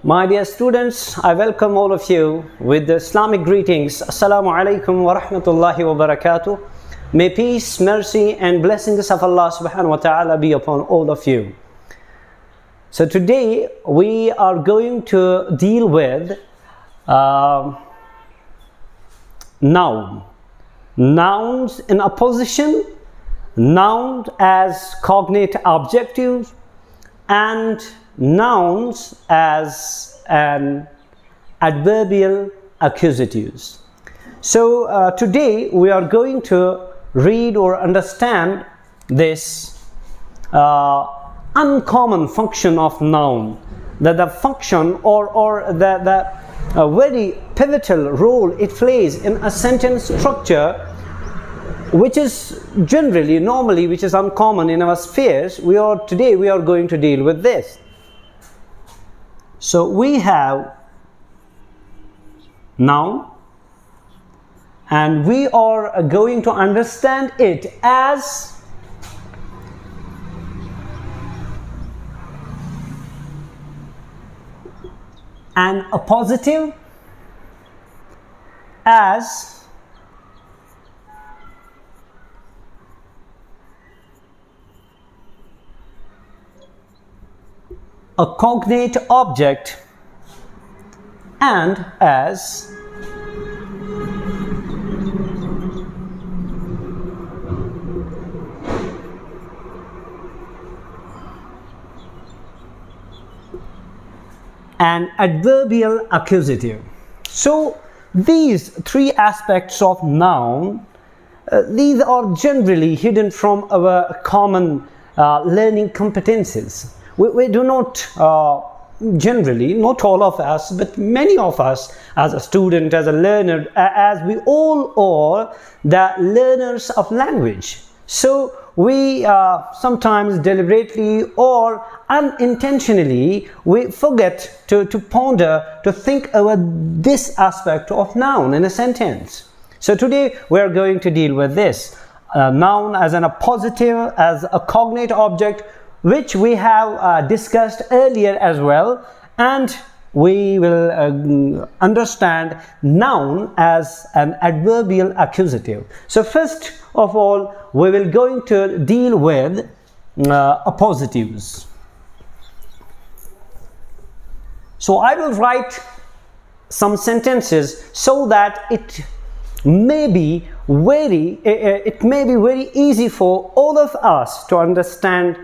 My dear students, I welcome all of you with the Islamic greetings. Assalamu alaikum wa rahmatullahi wa barakatuh. May peace, mercy and blessings of Allah subhanahu wa ta'ala be upon all of you. So today we are going to deal with nouns in opposition, nouns as cognate adjectives, and nouns as an adverbial accusatives. So today we are going to read or understand this uncommon function of noun, that the function or the very pivotal role it plays in a sentence structure, which is normally which is uncommon in our spheres. Today we are going to deal with this. So we have noun, and we are going to understand it as an appositive, as a cognate object, and as an adverbial accusative. So these three aspects of noun, these are generally hidden from our common learning competences. We do not generally, not all of us, but many of us as a student, as a learner, as we all are the learners of language. So we sometimes deliberately or unintentionally we forget to ponder, to think over this aspect of noun in a sentence. So today we are going to deal with this noun as an appositive, as a cognate object, which we have discussed earlier as well, and we will understand noun as an adverbial accusative. So first of all, we will going to deal with appositives. So I will write some sentences so that it may be very easy for all of us to understand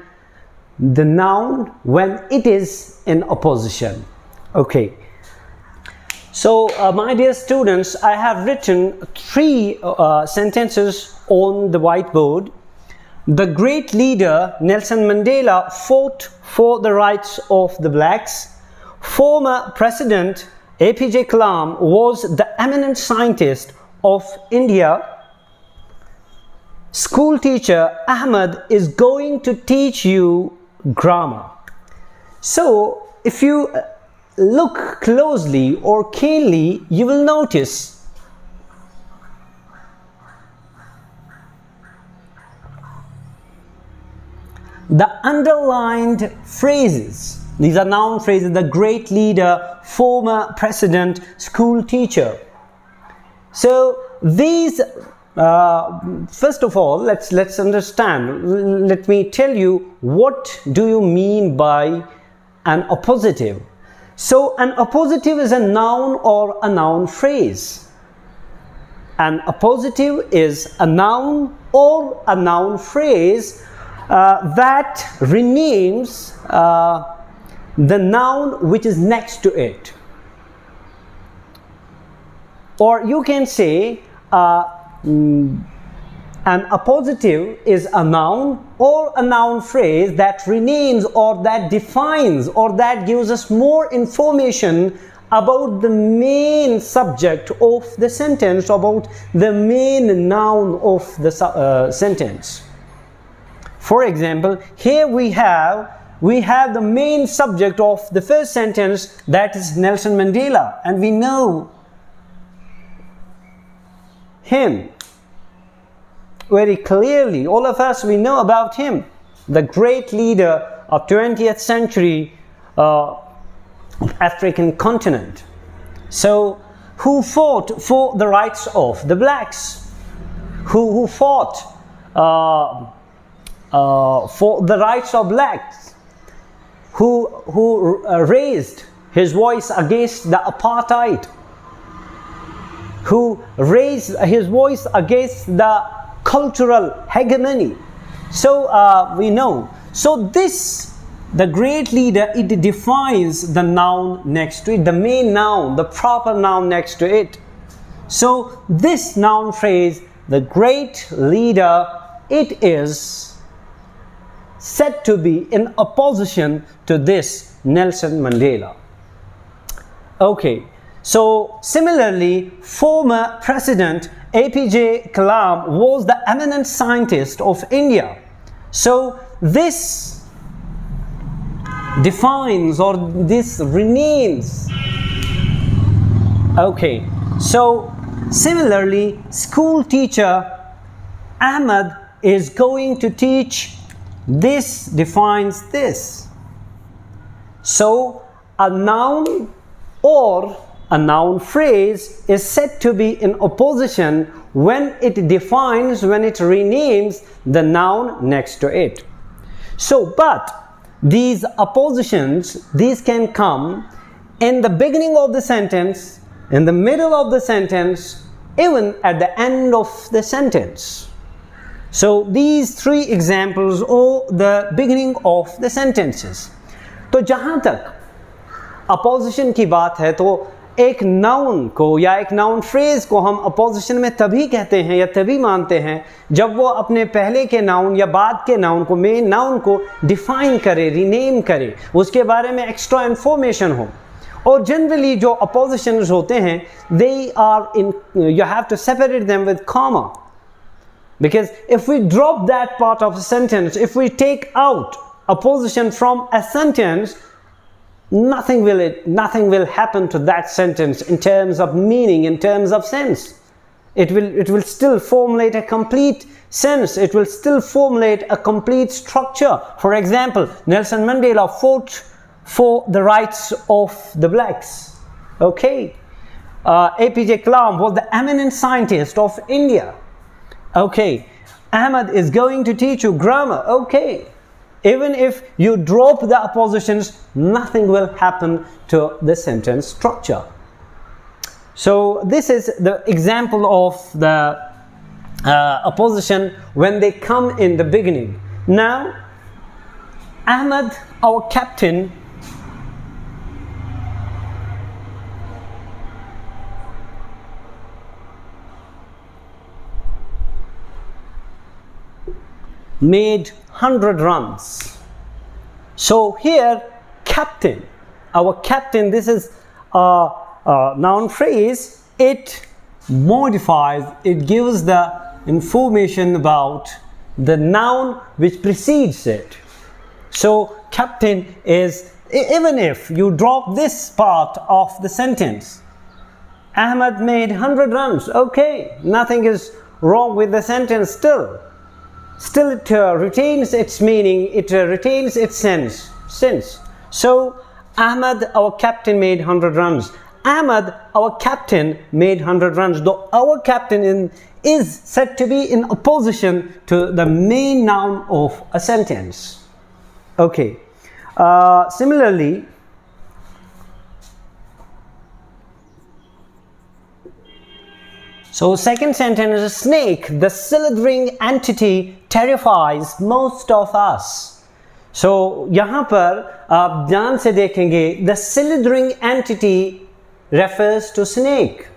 the noun when it is in opposition. Okay, so my dear students, I have written three sentences on the whiteboard. The great leader Nelson Mandela fought for the rights of the blacks. Former President APJ Kalam was the eminent scientist of India. School teacher Ahmed is going to teach you grammar. So if you look closely or keenly, you will notice the underlined phrases. These are noun phrases: the great leader, former president, school teacher. So these first of all, let's understand. Let me tell you, what do you mean by an appositive? So an appositive is a noun or a noun phrase. An appositive is a noun or a noun phrase that renames the noun which is next to it. Or you can say an appositive is a noun or a noun phrase that renames or that defines or that gives us more information about the main subject of the sentence, about the main noun of the sentence. For example, here we have the main subject of the first sentence, that is Nelson Mandela, and we know him very clearly. All of us, we know about him, the great leader of 20th century African continent. So, who fought for the rights of the blacks? Who fought for the rights of blacks? Who raised his voice against the apartheid? Who raised his voice against the cultural hegemony? So we know. So this, the great leader, it defines the noun next to it, the main noun, the proper noun next to it. So this noun phrase, the great leader, it is said to be in opposition to this Nelson Mandela. Okay, so similarly, former President APJ Kalam was the eminent scientist of India. So this defines, or this renames. Okay, so similarly, school teacher Ahmed is going to teach. This defines this. So a noun or a noun phrase is said to be in opposition when it defines, when it renames the noun next to it. So, but these oppositions, these can come in the beginning of the sentence, in the middle of the sentence, even at the end of the sentence. So these three examples are the beginning of the sentences. तो जहाँ तक opposition की बात है, तो एक noun को या एक नाउन फ्रेज को हम अपोजिशन में तभी कहते हैं या तभी मानते हैं जब वो अपने पहले के नाउन या बाद के नाउन को, मेन नाउन को डिफाइन करे, रीनेम करे, उसके बारे में एक्स्ट्रा इंफॉर्मेशन हो. और जनरली जो अपोजिशंस होते हैं, they are in, you have to separate them with comma, because if we drop that part of a sentence, if we take out opposition from a sentence, nothing will happen to that sentence in terms of meaning, in terms of sense. It will still formulate a complete sense. It will still formulate a complete structure. For example, Nelson Mandela fought for the rights of the blacks. Okay. APJ Kalam was the eminent scientist of India. Okay. Ahmed is going to teach you grammar. Okay. Even if you drop the oppositions, nothing will happen to the sentence structure. So this is the example of the opposition when they come in the beginning. Now, Ahmed, our captain, made 100 runs. So here, captain, our captain, this is a noun phrase. It modifies, it gives the information about the noun which precedes it. So captain is, even if you drop this part of the sentence, Ahmed made 100 runs. Okay, nothing is wrong with the sentence still. Still it retains its meaning, it retains its sense. So Ahmed, our captain, made 100 runs. Ahmed, our captain, made 100 runs. Though our captain is said to be in opposition to the main noun of a sentence. Okay. Similarly, so second sentence is snake, the slithering entity terrifies most of us. So यहाँ पर आप ध्यान से देखेंगे, the slithering entity refers to snake.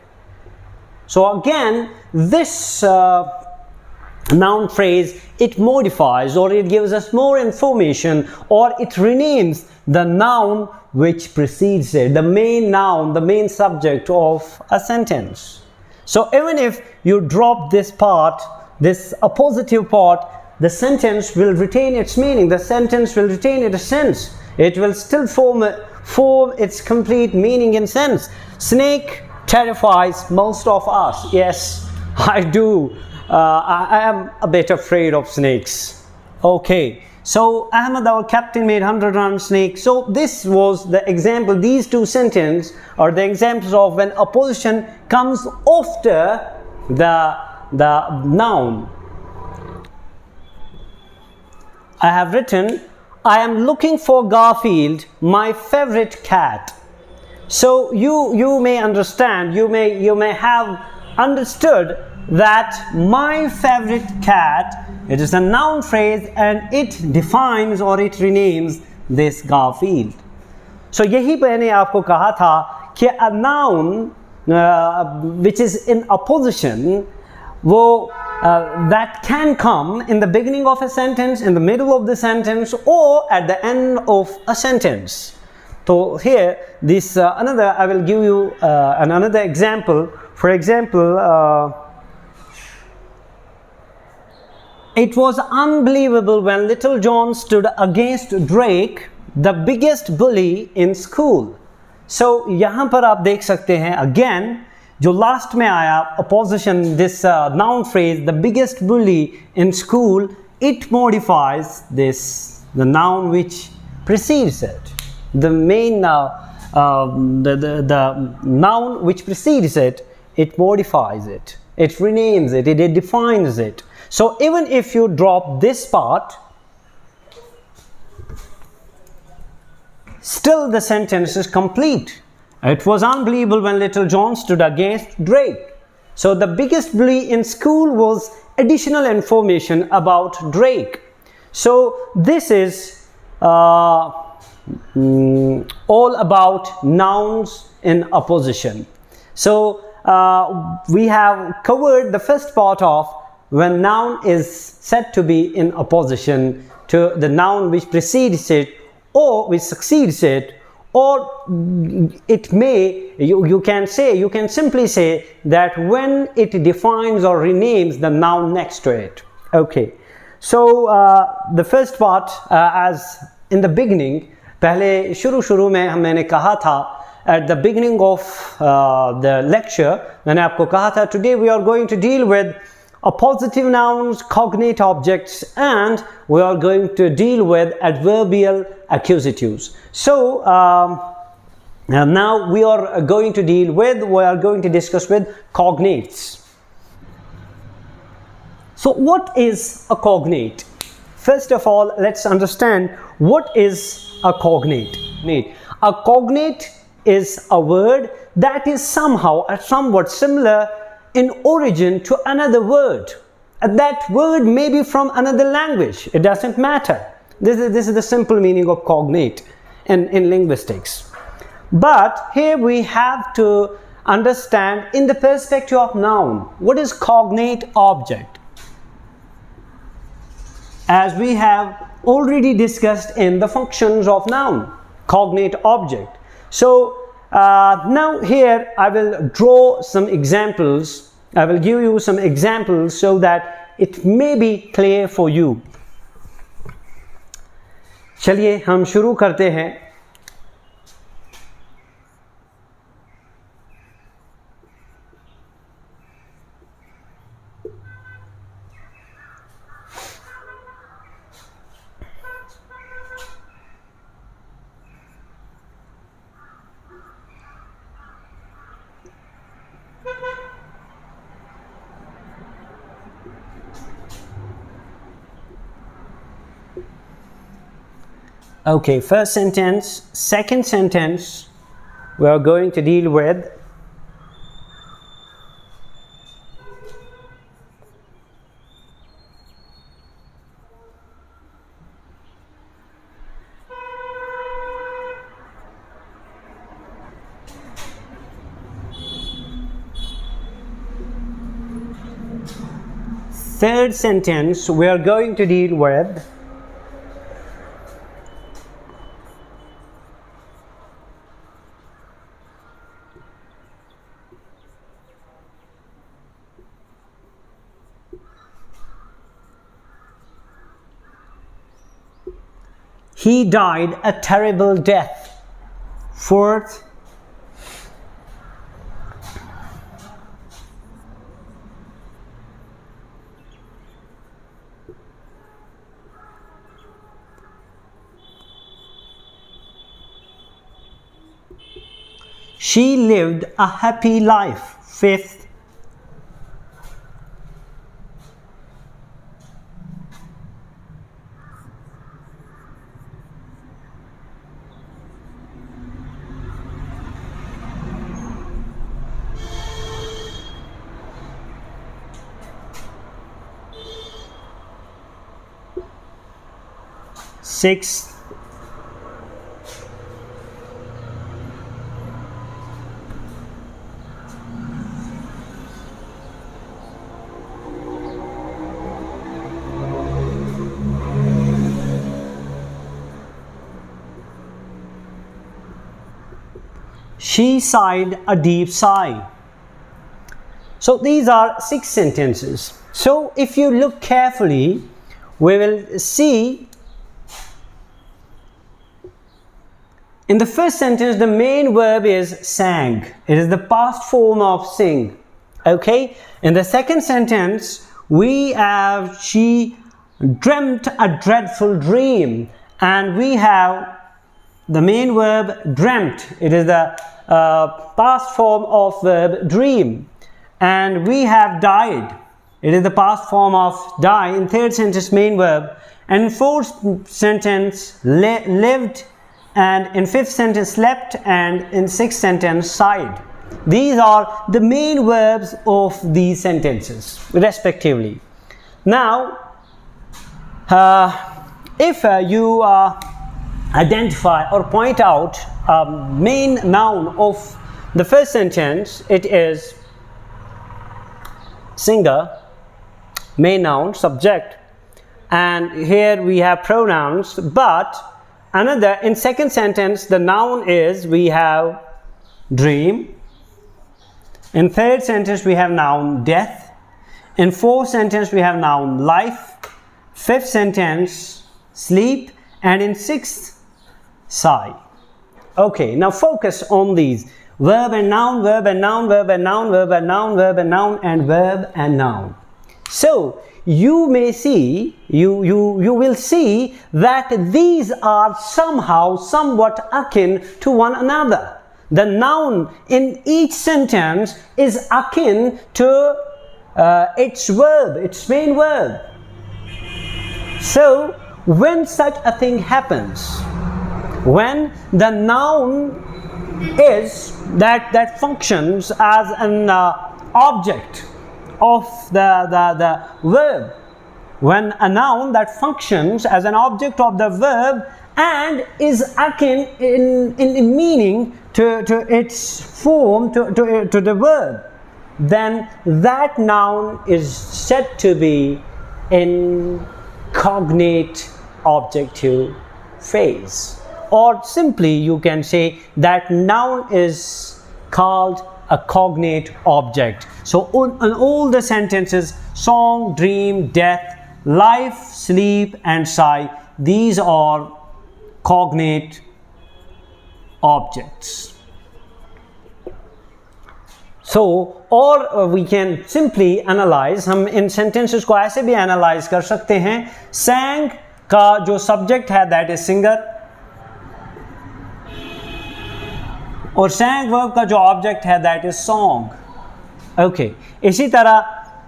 So again, this noun phrase, it modifies, or it gives us more information, or it renames the noun which precedes it, the main noun, the main subject of a sentence. So even if you drop this part, this appositive part, the sentence will retain its meaning, the sentence will retain its sense. It will still form its complete meaning and sense. Snake terrifies most of us. Yes, I do. I am a bit afraid of snakes. Okay, So Ahmed, our captain, made 100 runs. Snake. So this was the example. These two sentences are the examples of when a position comes after the noun. I have written, I am looking for Garfield, my favorite cat. So you may understand, you may have understood that my favorite cat, it is a noun phrase and it defines or it renames this Garfield. So यही मैंने आपको कहा था कि a noun which is in a position वो that can come in the beginning of a sentence, in the middle of the sentence, or at the end of a sentence. So here this another, I will give you another example. For example, it was unbelievable when little John stood against Drake, the biggest bully in school. So यहाँ पर आप देख सकते हैं again जो last में आया opposition, this noun phrase, the biggest bully in school, it modifies this, the noun which precedes it. The main the noun which precedes it, it modifies it, it renames it, it defines it. So even if you drop this part, still the sentence is complete. It was unbelievable when little John stood against Drake. So the biggest bully in school was additional information about Drake. So this is all about nouns in opposition. So we have covered the first part of when noun is said to be in opposition to the noun which precedes it or which succeeds it, or it may, you can simply say that when it defines or renames the noun next to it. Okay, so the first part, as in the beginning, पहले शुरू में मैंने कहा था, at the beginning of the lecture मैंने आपको कहा था, today we are going to deal with appositive nouns, cognate objects, and we are going to deal with adverbial accusatives. So now we are going to discuss with cognates. So what is a cognate? First of all, let's understand what is a cognate. A cognate is a word that is somehow or somewhat similar in origin to another word. That word may be from another language. It doesn't matter. This is the simple meaning of cognate in linguistics. But here we have to understand in the perspective of noun. What is cognate object? As we have already discussed in the functions of noun, cognate object. So now here I will draw some examples. I will give you some examples so that it may be clear for you. चलिए हम शुरू करते हैं. Okay, first sentence, second sentence, we are going to deal with. Third sentence, we are going to deal with. He died a terrible death. Fourth, she lived a happy life. Fifth, sixth, she sighed a deep sigh. So these are 6 sentences. So if you look carefully, we will see in the first sentence the main verb is sang. It is the past form of sing. Okay. In the second sentence we have she dreamt a dreadful dream, and we have the main verb dreamt. It is the past form of verb dream, and we have died. It is the past form of die in third sentence main verb, and in fourth sentence lived, and in fifth sentence slept, and in sixth sentence sighed. These are the main verbs of these sentences respectively. Now if you identify or point out a main noun of the first sentence, it is singer, main noun, subject, and here we have pronouns. But another, in second sentence the noun is, we have dream. In third sentence we have noun death. In fourth sentence we have noun life. Fifth sentence sleep, and in sixth sigh. Okay, now focus on these: verb and noun, verb and noun, verb and noun, verb and noun, verb and noun, and verb and noun. So you may see, you will see that these are somehow somewhat akin to one another. The noun in each sentence is akin to its verb, its main verb. So when such a thing happens, when the noun is that functions as an object of the verb, when a noun that functions as an object of the verb and is akin in meaning to its form, to the verb, then that noun is said to be in cognate objective phrase. Or simply you can say that noun is called a cognate object. So in all the sentences, song, dream, death, life, sleep, and sigh, these are cognate objects. So or we can simply analyze, हम इन sentences को ऐसे भी analyze कर सकते हैं. sang का जो subject है that is singer, और sang verb का जो object है that is song. Okay. इसी तरह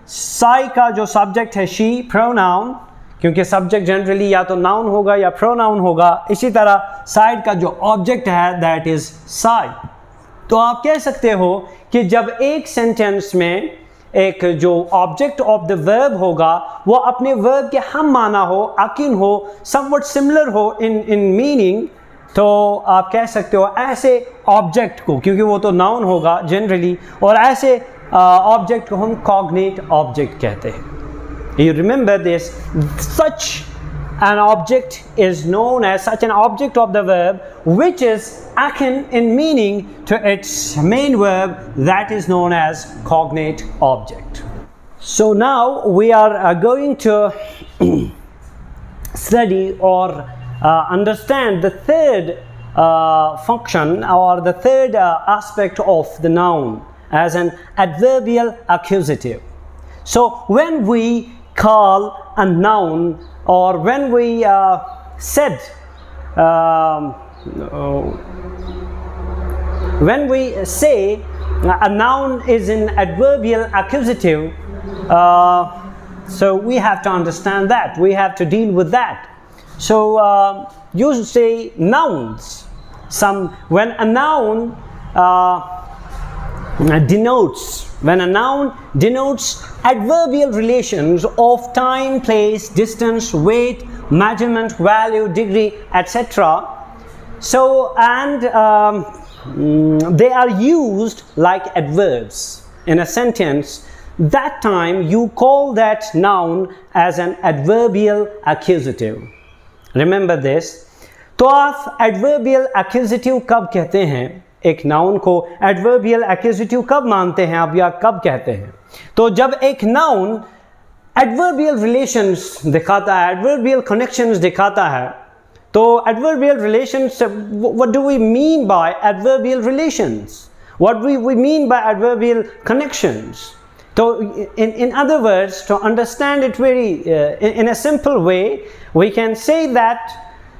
sigh का जो subject है she, pronoun, क्योंकि subject generally या तो noun होगा या pronoun होगा. इसी तरह sighed का जो object है that is sigh. तो आप कह सकते हो कि जब एक सेंटेंस में एक जो ऑब्जेक्ट ऑफ द वर्ब होगा वो अपने वर्ब के हम माना हो, अकिन हो, समवट सिमिलर हो इन मीनिंग, तो आप कह सकते हो ऐसे ऑब्जेक्ट को, क्योंकि वो तो नाउन होगा जनरली, और ऐसे ऑब्जेक्ट को हम कॉग्नेट ऑब्जेक्ट कहते हैं. You remember this. Such an object is known as such an object of the verb which is akin in meaning to its main verb, that is known as cognate object. So now we are going to study or understand the third function or the third aspect of the noun as an adverbial accusative. So when we call a noun, or when we when we say a noun is an adverbial accusative, so we have to understand that, we have to deal with that. So you say nouns. When a noun denotes adverbial relations of time, place, distance, weight, measurement, value, degree, etc. So, and they are used like adverbs in a sentence. That time you call that noun as an adverbial accusative. Remember this. तो आप adverbial accusative कब कहते हैं? एक noun को adverbial accusative कब मानते हैं आप या कब कहते हैं? तो जब एक noun adverbial relations दिखाता है, adverbial connections दिखाता है, तो adverbial relations, what do we mean by adverbial relations? What do we mean by adverbial connections? So in other words, to understand it very in a simple way, we can say that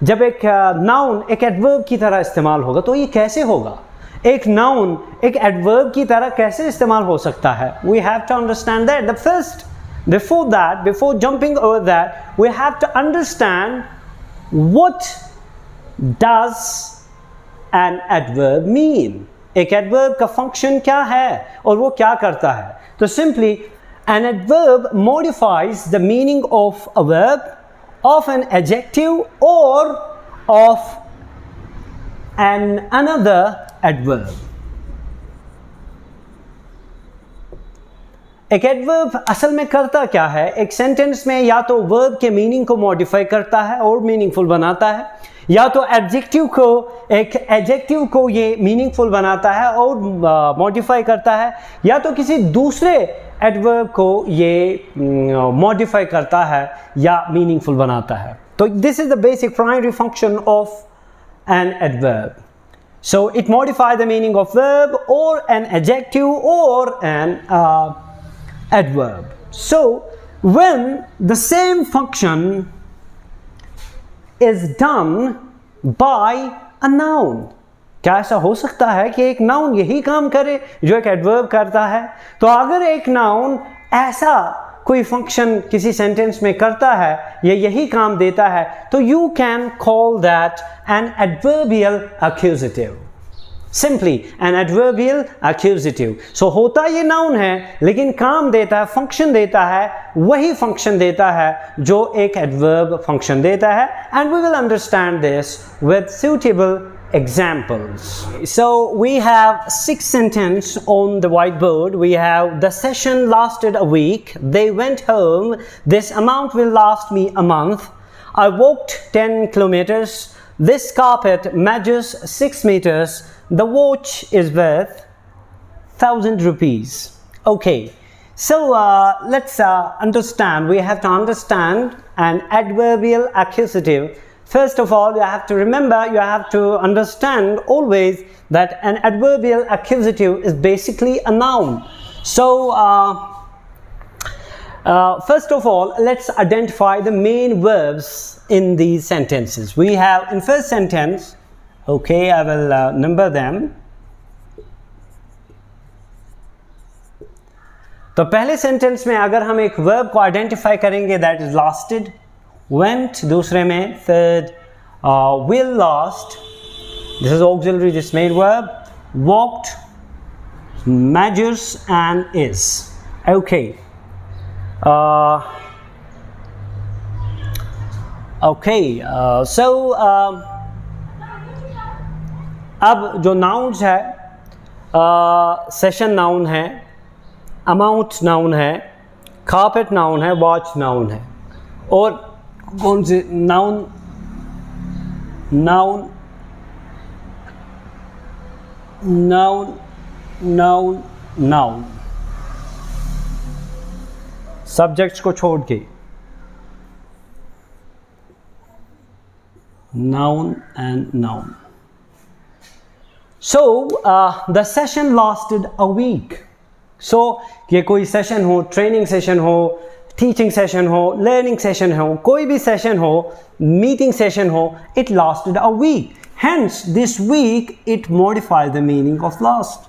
जब एक noun एक adverb की तरह इस्तेमाल होगा तो ये कैसे होगा? एक noun एक adverb की तरह कैसे इस्तेमाल हो सकता है? We have to understand that. The first, before jumping over that, we have to understand what does an adverb mean. एक adverb का function क्या है और वो क्या करता है? तो simply, an adverb modifies the meaning of a verb, of an adjective, or of another adverb. एक एडवर्ब असल में करता क्या है? एक सेंटेंस में या तो वर्ब के मीनिंग को मॉडिफाई करता है और मीनिंगफुल बनाता है, या तो एक एडजेक्टिव को ये मीनिंगफुल बनाता है और मॉडिफाई करता है, या तो किसी दूसरे एडवर्ब को ये मॉडिफाई करता है या मीनिंगफुल बनाता है. तो this is the basic primary function of an adverb. So it modifies the meaning of verb or an adjective or an adverb. So when the same function is done by a noun, क्या ऐसा हो सकता है कि एक noun यही काम करे जो एक adverb करता है? तो अगर एक noun ऐसा कोई फंक्शन किसी सेंटेंस में करता है या यही काम देता है तो you can call that an adverbial accusative. Simply an adverbial accusative. So होता ये noun है लेकिन काम देता है, फंक्शन देता है, वही फंक्शन देता है जो एक adverb फंक्शन देता है. And we will understand this with suitable examples. So we have 6 sentences on the whiteboard. We have: the session lasted a week. They went home. This amount will last me a month. I walked 10 kilometers. This carpet measures 6 meters. The watch is worth 1,000 rupees. Okay, so let's understand. We have to understand an adverbial accusative. First of all, you have to remember, you have to understand always that an adverbial accusative is basically a noun. So first of all, let's identify the main verbs in these sentences. We have in first sentence, okay, I will number them. तो पहले sentence में अगर हम एक verb को identify करेंगे, that is lasted, went, दूसरे में third will last, this is auxiliary dismayed verb, walked, measures and is. Okay, so अब जो nouns है, session noun है, amount noun है, carpet noun है, watch noun है, और कौन से noun subjects को छोड़ के noun and noun. So the session lasted a week. So ये कोई सेशन हो, ट्रेनिंग सेशन हो, teaching session ho, learning session ho, koi bhi session ho, meeting session ho, it lasted a week. Hence, this week it modifies the meaning of last.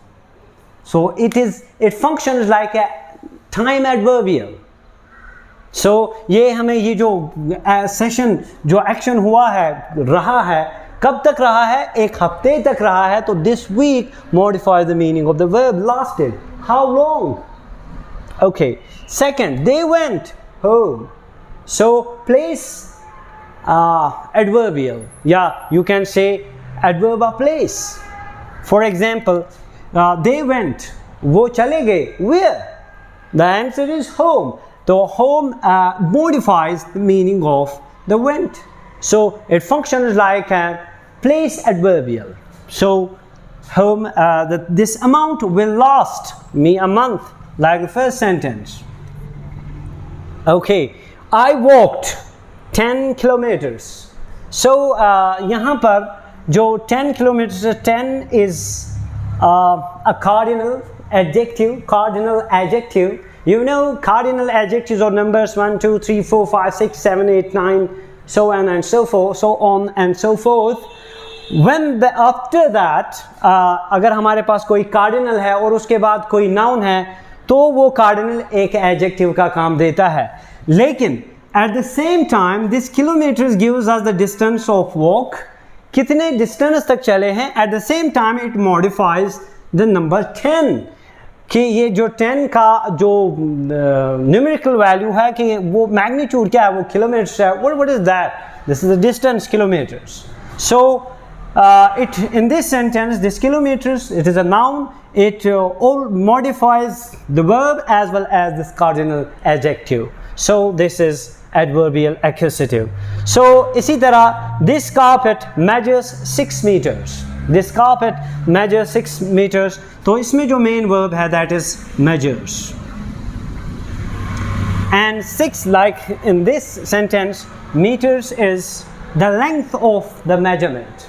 So it functions like a time adverbial. So ये हमें ये जो session जो action हुआ है, रहा है, कब तक रहा है? एक हफ्ते तक रहा है. तो this week modifies the meaning of the verb lasted. How long? Okay. Second, they went home. So place adverbial. Yeah, you can say adverb of place. For example, they went. वो चले गए. Where? The answer is home. So home modifies the meaning of the went. So it functions like a place adverbial. So home, this amount will last me a month, like the first sentence. Okay, I walked 10 kilometers. So यहाँ पर जो 10 kilometers, 10 is a cardinal adjective. You know cardinal adjectives or numbers 1, 2, 3, 4, 5, 6, 7, 8, 9, so on and so forth, When after that, अगर हमारे पास कोई cardinal है और उसके बाद कोई noun है, तो वो cardinal एक adjective का काम देता है. लेकिन at the same time, this kilometers gives us the distance of walk. कितने distance तक चले हैं? At the same time, it modifies the number 10. कि ये जो 10 का जो numerical value है कि वो magnitude क्या है? वो kilometers है. What is that? This is the distance, kilometers. So in this sentence, this kilometers, it is a noun. It all modifies the verb as well as this cardinal adjective. So this is adverbial accusative. So इसी तरह this carpet measures 6 meters. This carpet measures 6 meters. तो इसमें जो main verb है, that is measures. And 6, like in this sentence, meters is the length of the measurement.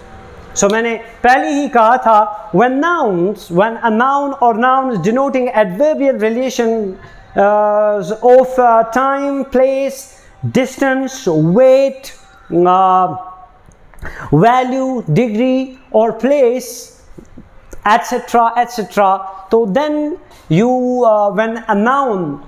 So मैंने पहले ही कहा था, when a noun or nouns denoting adverbial relation of time, place, distance, weight, value, degree or place, etc. So then when a noun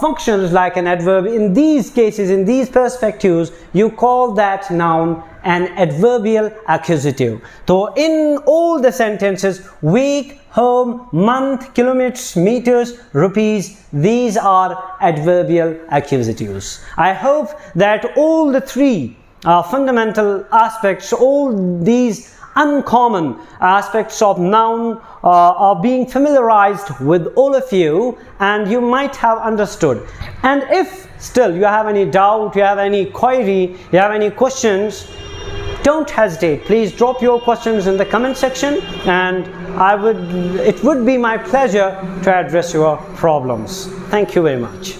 functions like an adverb, in these cases, in these perspectives, you call that noun an adverbial accusative. So in all the sentences, week, home, month, kilometers, meters, rupees, these are adverbial accusatives. I hope that all the three fundamental aspects, all these uncommon aspects of noun are being familiarized with all of you, and you might have understood. And if still you have any doubt, you have any query, you have any questions, don't hesitate. Please drop your questions in the comment section, and it would be my pleasure to address your problems. Thank you very much.